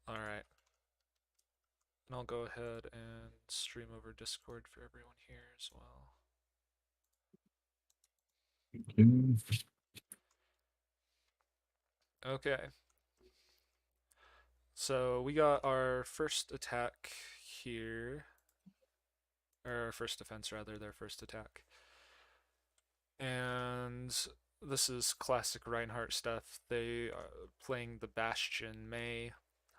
Alright. And I'll go ahead and stream over Discord for everyone here as well. Okay. So we got our first attack here. Or our first defense, rather, their first attack. And this is classic Reinhardt stuff. They are playing the Bastion May.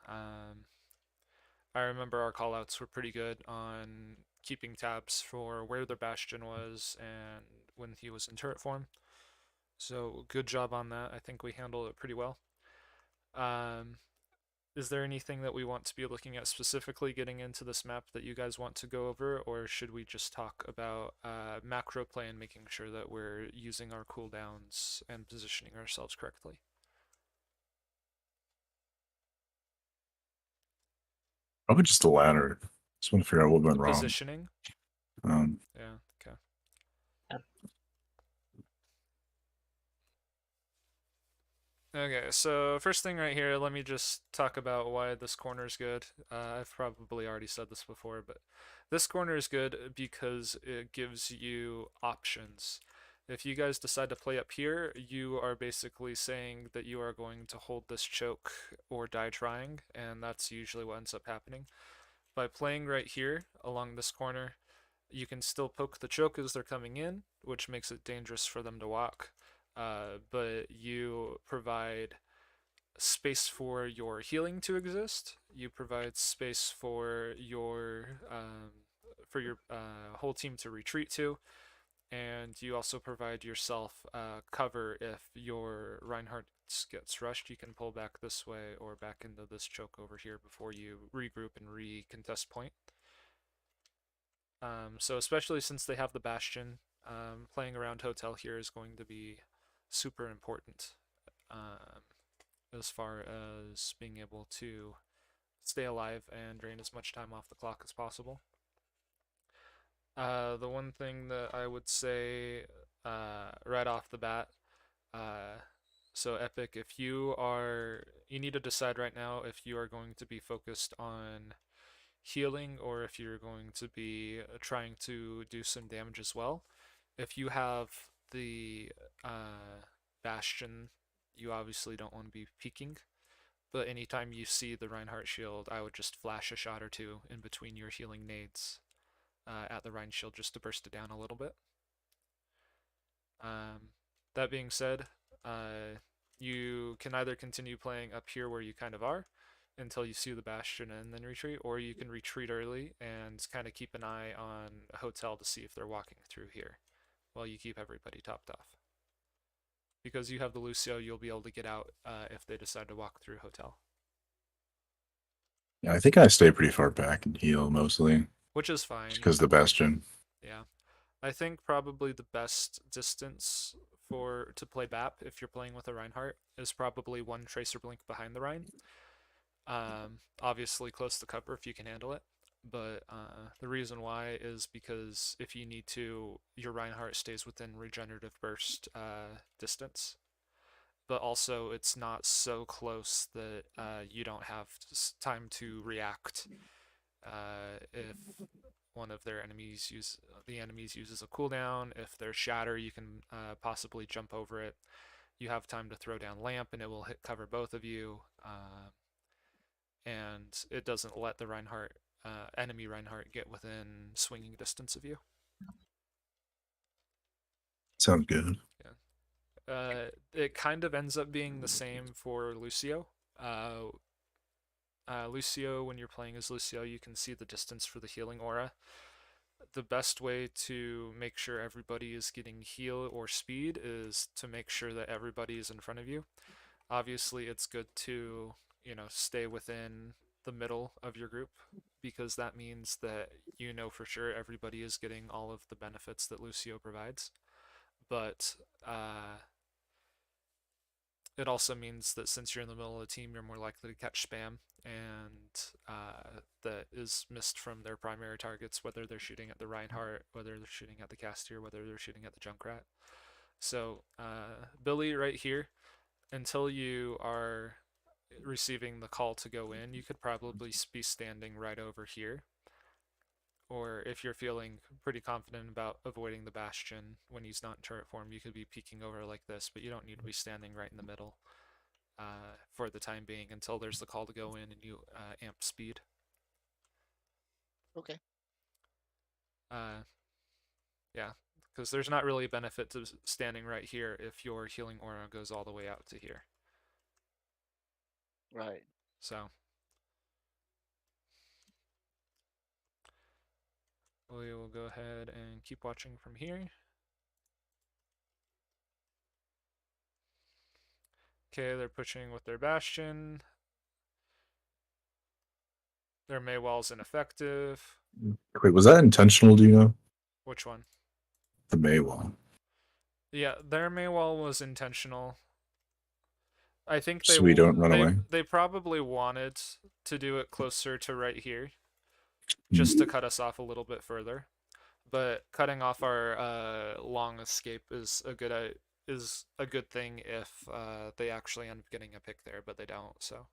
I remember our callouts were pretty good on keeping tabs for where their Bastion was and when he was in turret form. So good job on that. I think we handled it pretty well. Um, is there anything that we want to be looking at specifically getting into this map that you guys want to go over, or should we just talk about macro play and making sure that we're using our cooldowns and positioning ourselves correctly? Probably just the latter. Just want to figure out what went The wrong. positioning? Um, Yeah, okay. Okay, so first thing right here, let me just talk about why this corner is good. I've probably already said this before, but this corner is good because it gives you options. If you guys decide to play up here, you are basically saying that you are going to hold this choke or die trying, and that's usually what ends up happening. By playing right here along this corner, you can still poke the choke as they're coming in, which makes it dangerous for them to walk. But you provide space for your healing to exist. You provide space for your whole team to retreat to, and you also provide yourself cover if your Reinhardt gets rushed. You can pull back this way or back into this choke over here before you regroup and recontest point. So especially since they have the Bastion, playing around Hotel here is going to be super important as far as being able to stay alive and drain as much time off the clock as possible. The one thing that I would say right off the bat, so Epic, if you need to decide right now if you are going to be focused on healing or if you're going to be trying to do some damage as well. If you have the Bastion, you obviously don't want to be peeking, but anytime you see the Reinhardt shield, I would just flash a shot or two in between your healing nades at the Rein shield just to burst it down a little bit. That being said, you can either continue playing up here where you kind of are until you see the Bastion and then retreat, or you can retreat early and kind of keep an eye on a hotel to see if they're walking through here while you keep everybody topped off. Because you have the Lucio, you'll be able to get out if they decide to walk through hotel. yeah, I think I stay pretty far back and heal mostly, Which is just fine. because the Bastion. Yeah. I think probably the best distance to play BAP if you're playing with a Reinhardt is probably one Tracer Blink behind the Rein. Obviously close to cover if you can handle it, but the reason why is because if you need to, your Reinhardt stays within regenerative burst distance, but also it's not so close that you don't have time to react if one of their enemies uses a cooldown. If there's shatter, you can possibly jump over it. You have time to throw down lamp and it will hit cover both of you. And it doesn't let the Reinhardt enemy Reinhardt get within swinging distance of you. Sounds good. Yeah. It kind of ends up being the same for Lucio. Lucio, when you're playing as Lucio, you can see the distance for the healing aura. The best way to make sure everybody is getting heal or speed is to make sure that everybody is in front of you. Obviously, it's good to, stay within the middle of your group because that means that you know for sure everybody is getting all of the benefits that Lucio provides. But it also means that since you're in the middle of the team, you're more likely to catch spam, and that is missed from their primary targets, whether they're shooting at the Reinhardt, whether they're shooting at the Castier, whether they're shooting at the Junkrat. So Billy right here, until you are receiving the call to go in, you could probably be standing right over here. Or if you're feeling pretty confident about avoiding the Bastion when he's not in turret form, you could be peeking over like this, but you don't need to be standing right in the middle for the time being until there's the call to go in and you amp speed. Okay. Uh, yeah, because there's not really a benefit to standing right here if your healing aura goes all the way out to here. Right. So we will go ahead and keep watching from here. Okay, they're pushing with their Bastion. Their Maywall's ineffective. Wait, was that intentional? Do you know Which one? the Maywall? Yeah, their Maywall was intentional. I think So we don't run away. they probably wanted to do it closer to right here, just to cut us off a little bit further. But cutting off our long escape is a good thing if they actually end up getting a pick there, but they don't. So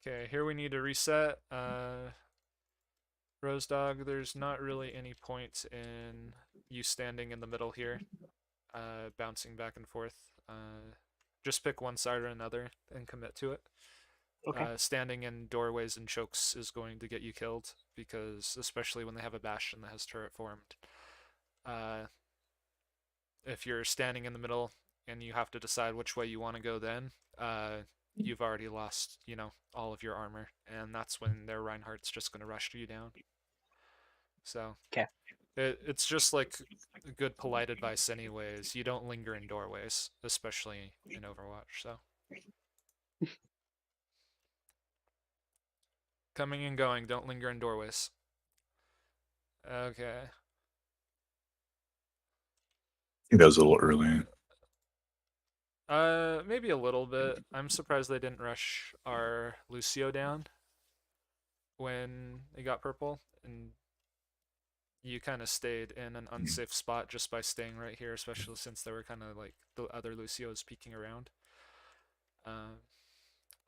okay, here we need to reset. Rose Dog, there's not really any point in you standing in the middle here, bouncing back and forth. Just pick one side or another and commit to it. Okay. Standing in doorways and chokes is going to get you killed because, especially when they have a Bastion that has turret formed, uh, if you're standing in the middle and you have to decide which way you want to go, then you've already lost, all of your armor, and that's when their Reinhardt's just going to rush you down. So Okay. it's just like good polite advice, anyways. You don't linger in doorways, especially in Overwatch. So coming and going, don't linger in doorways. Okay. I think that was a little early. Maybe a little bit. I'm surprised they didn't rush our Lucio down when he got purple, and you kind of stayed in an unsafe spot just by staying right here, especially since there were kind of like the other Lucios peeking around.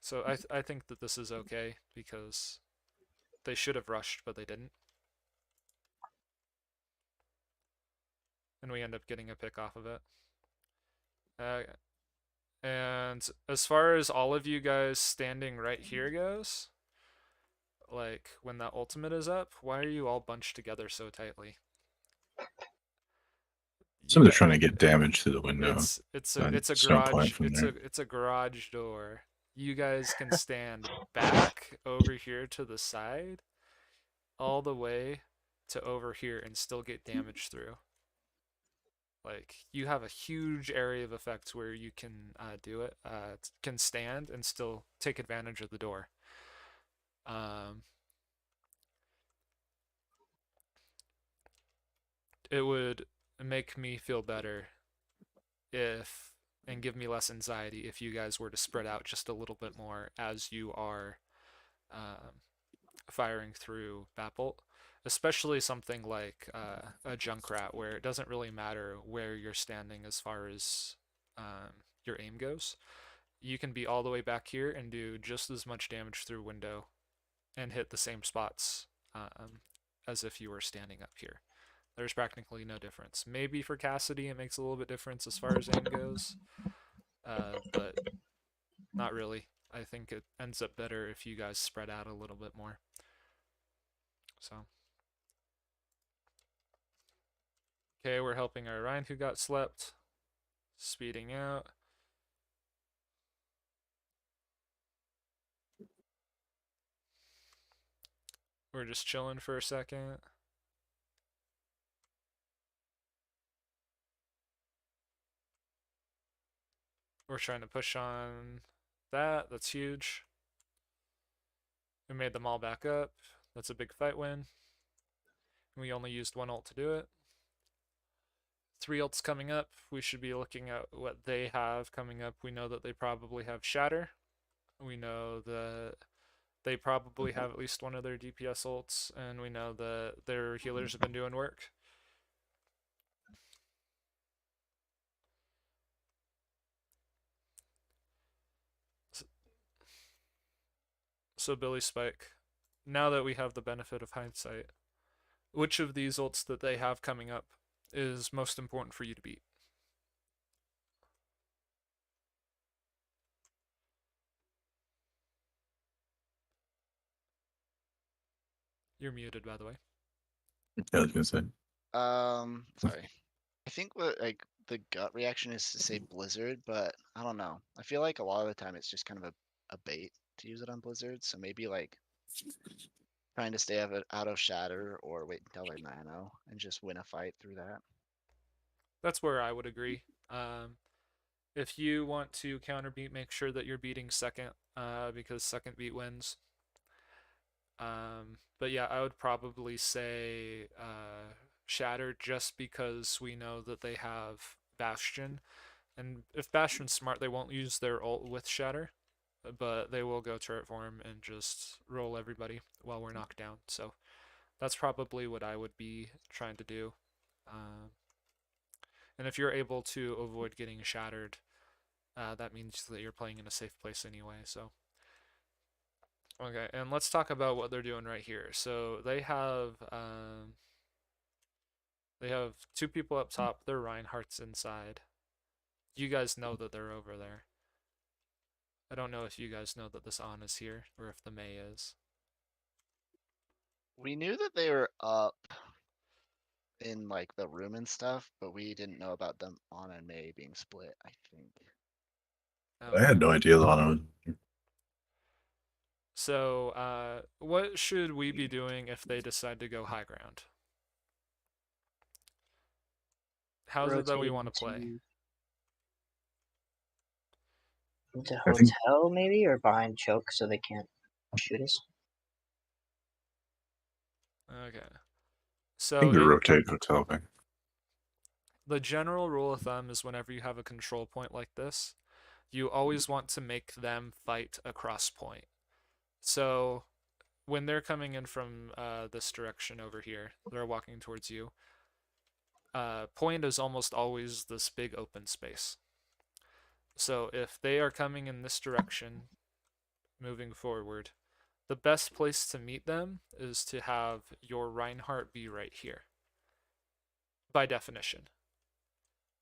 So I think that this is okay because they should have rushed, but they didn't, and we end up getting a pick off of it. Uh, and as far as all of you guys standing right here goes, like when that ultimate is up, why are you all bunched together so tightly? You Some they're got trying to get damage through the window. it's a There's no point garage from there. it's a garage door. You guys can stand back over here to the side all the way to over here and still get damage through. Like you have a huge area of effect where you can do it, can stand and still take advantage of the door. Um, it would make me feel better if and give me less anxiety if you guys were to spread out just a little bit more as you are firing through Bapple, especially something like a Junkrat where it doesn't really matter where you're standing as far as your aim goes. You can be all the way back here and do just as much damage through window and hit the same spots as if you were standing up here. There's practically no difference. Maybe for Cassidy it makes a little bit difference as far as aim goes, but not really. I think it ends up better if you guys spread out a little bit more. So, okay, we're helping our Ryan who got slept, speeding out. We're just chilling for a second. We're trying to push on that. That's huge. We made them all back up. That's a big fight win. We only used one ult to do it. 3 ults coming up. We should be looking at what they have coming up. We know that they probably have Shatter. We know that They probably have at least one of their DPS ults, and we know that their healers have been doing work. So Billy Spike, now that we have the benefit of hindsight, which of these ults that they have coming up is most important for you to beat? You're muted, by the way. Yeah, I was gonna say. Sorry. I think what like the gut reaction is to say Blizzard, but I don't know. I feel like a lot of the time it's just kind of a bait to use it on Blizzard. So maybe like trying to stay out of Shatter or wait until they're nano and just win a fight through that. That's where I would agree. If you want to counter beat, make sure that you're beating second, because second beat wins. But yeah, I would probably say Shatter just because we know that they have Bastion. And if Bastion's smart, they won't use their ult with Shatter, but they will go turret form and just roll everybody while we're knocked down. So that's probably what I would be trying to do. Uh, and if you're able to avoid getting shattered, that means that you're playing in a safe place anyway. So okay, and let's talk about what they're doing right here. So they have two people up top. They're Reinhardt's inside. You guys know that they're over there. I don't know if you guys know that this On is here or if the Mei is. We knew that they were up in like the room and stuff, but we didn't know about them on and May being split, I think. I Okay. had no idea that on it. So, what should we be doing if they decide to go high ground? How's it that we want Rotating to play? into I think hotel maybe or behind choke so they can't shoot us. Okay. I So think the rotate hotel thing. the general rule of thumb is whenever you have a control point like this, you always want to make them fight across point. So when they're coming in from this direction over here, they're walking towards you. Point is almost always this big open space. So if they are coming in this direction, moving forward, the best place to meet them is to have your Reinhardt be right here, by definition,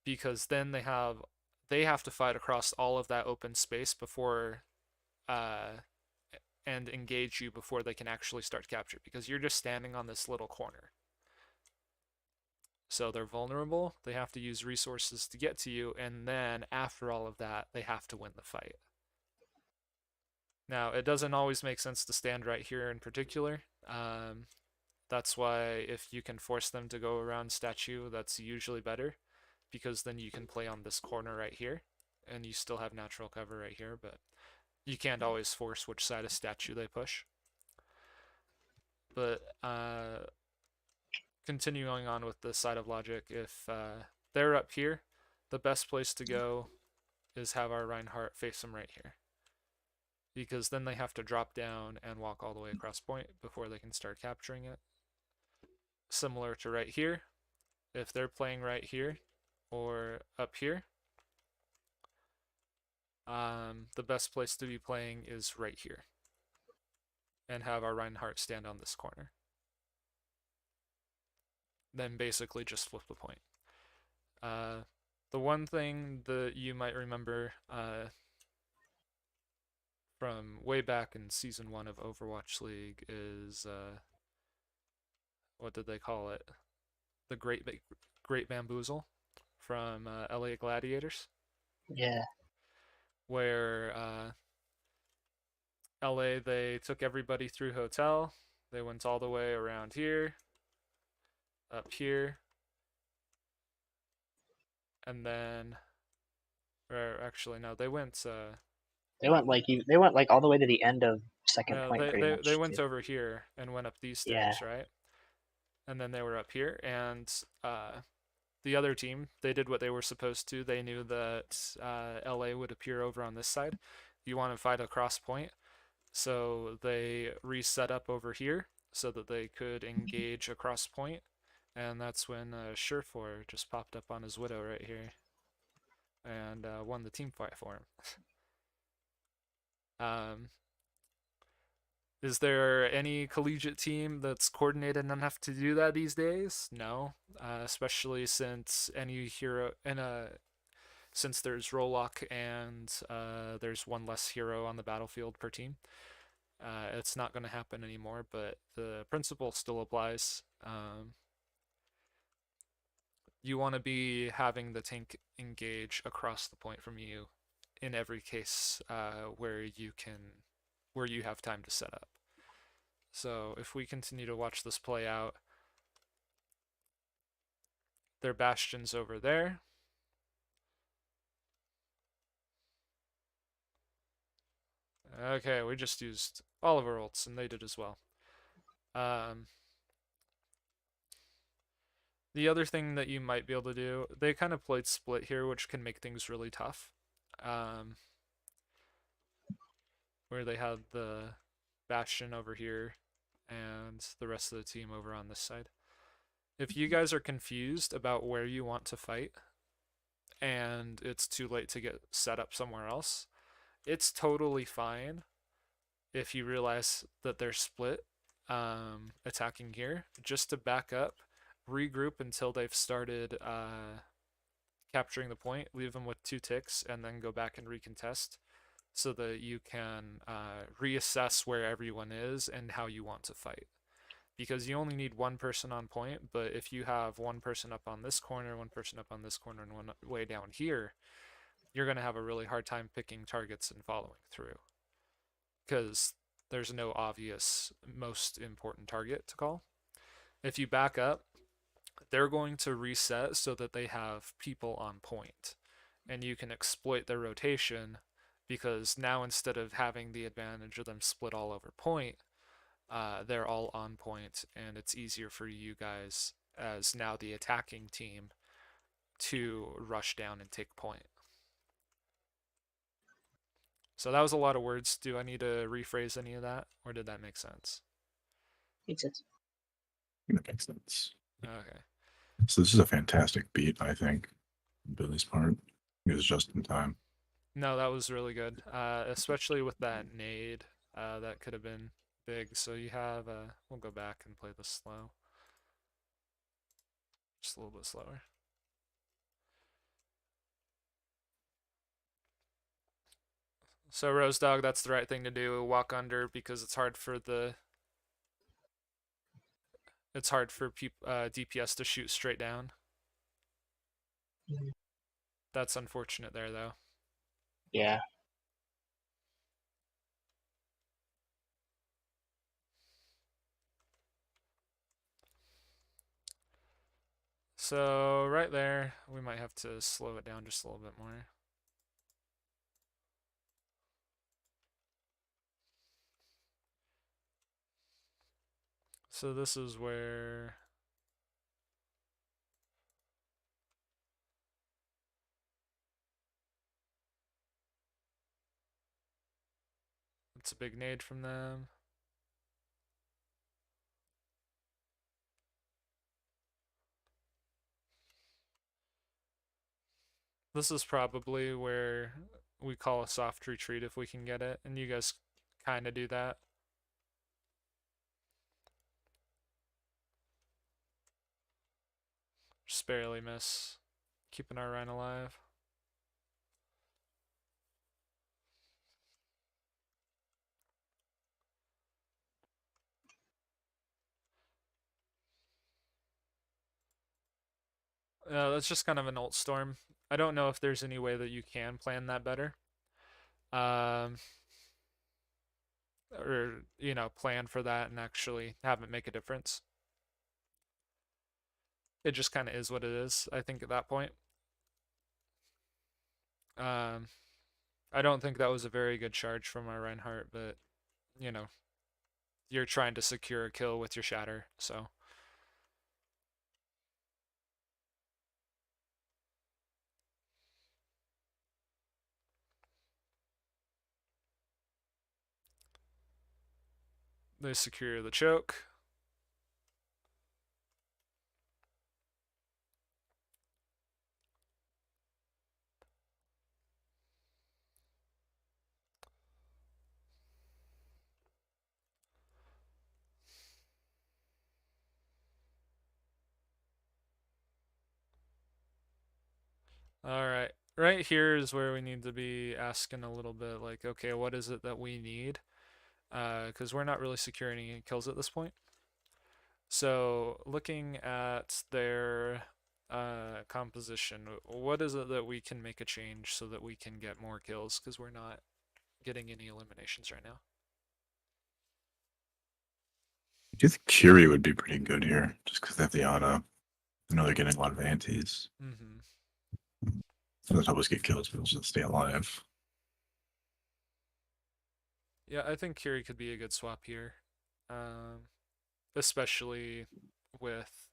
because then they have to fight across all of that open space before uh, and engage you before they can actually start capture, because you're just standing on this little corner. So they're vulnerable, they have to use resources to get to you, and then after all of that, they have to win the fight. Now, it doesn't always make sense to stand right here in particular. That's why if you can force them to go around statue, that's usually better, because then you can play on this corner right here, and you still have natural cover right here, but you can't always force which side of statue they push. But continuing on with the side of logic, if they're up here, the best place to go is have our Reinhardt face them right here, because then they have to drop down and walk all the way across point before they can start capturing it. Similar to right here, if they're playing right here or up here, the best place to be playing is right here, and have our Reinhardt stand on this corner. Then basically just flip the point. The one thing that you might remember from way back in season 1 of Overwatch League is what did they call it? The Great Bamboozle from LA Gladiators, Yeah. where LA, they took everybody through hotel. They went all the way around here, up here, and then, or actually no, they went. They went like all the way to the end of second No, point pretty they much. went Too. over here and went up these Yeah. stairs, right? And then they were up here, and the other team, they did what they were supposed to. They knew that LA would appear over on this side. You want to fight across point, So they reset up over here so that they could engage across point, and that's when Surefour just popped up on his Widow right here and won the team fight for him. Is there any collegiate team that's coordinated enough to do that these days? No, especially since any hero in a since there's Rollock and there's one less hero on the battlefield per team. It's not going to happen anymore, but the principle still applies. You want to be having the tank engage across the point from you in every case where you have time to set up. So if we continue to watch this play out, their bastion's over there. Okay, we just used all of our ults, and they did as well. The other thing that you might be able to do, they kind of played split here, which can make things really tough. Where they had the bastion over here and the rest of the team over on this side. If you guys are confused about where you want to fight and it's too late to get set up somewhere else, it's totally fine if you realize that they're split attacking here, just to back up, regroup until they've started capturing the point, leave them with 2 ticks, and then go back and recontest so that you can reassess where everyone is and how you want to fight. Because you only need one person on point, but if you have one person up on this corner, one person up on this corner, and one way down here, you're going to have a really hard time picking targets and following through. Because there's no obvious most important target to call. If you back up, they're going to reset so that they have people on point. And you can exploit their rotation because now instead of having the advantage of them split all over point, they're all on point, and it's easier for you guys as now the attacking team to rush down and take point. So that was a lot of words. Do I need to rephrase any of that, or did that make sense? Makes sense. That makes sense. Okay. So this is a fantastic beat, I think. Billy's part. It was just in time. No, that was really good, especially with that nade. That could have been big. So you have, we'll go back and play this slow. Just a little bit slower. So Rose Dog, that's the right thing to do. Walk under because it's hard for DPS to shoot straight down. Mhm. That's unfortunate there though. Yeah. So right there, we might have to slow it down just a little bit more. So this is where it's a big nade from them. This is probably where we call a soft retreat if we can get it, and you guys kind of do that. Just barely miss. Keeping our Rhine alive. That's just kind of an ult storm. I don't know if there's any way that you can plan that better. Or, plan for that and actually have it make a difference. It just kind of is what it is, I think, at that point. I don't think that was a very good charge from our Reinhardt, but, you're trying to secure a kill with your Shatter, so. They secure the choke. All right. Right here is where we need to be asking a little bit like, okay, what is it that we need? Because we're not really securing any kills at this point. So looking at their composition, what is it that we can make a change so that we can get more kills? Because we're not getting any eliminations right now. I do think Curie would be pretty good here, just because they have the auto. I know they're getting a lot of antis. Mm-hmm. So they'll help us get kills, but also stay alive. Yeah, I think Curie could be a good swap here, especially with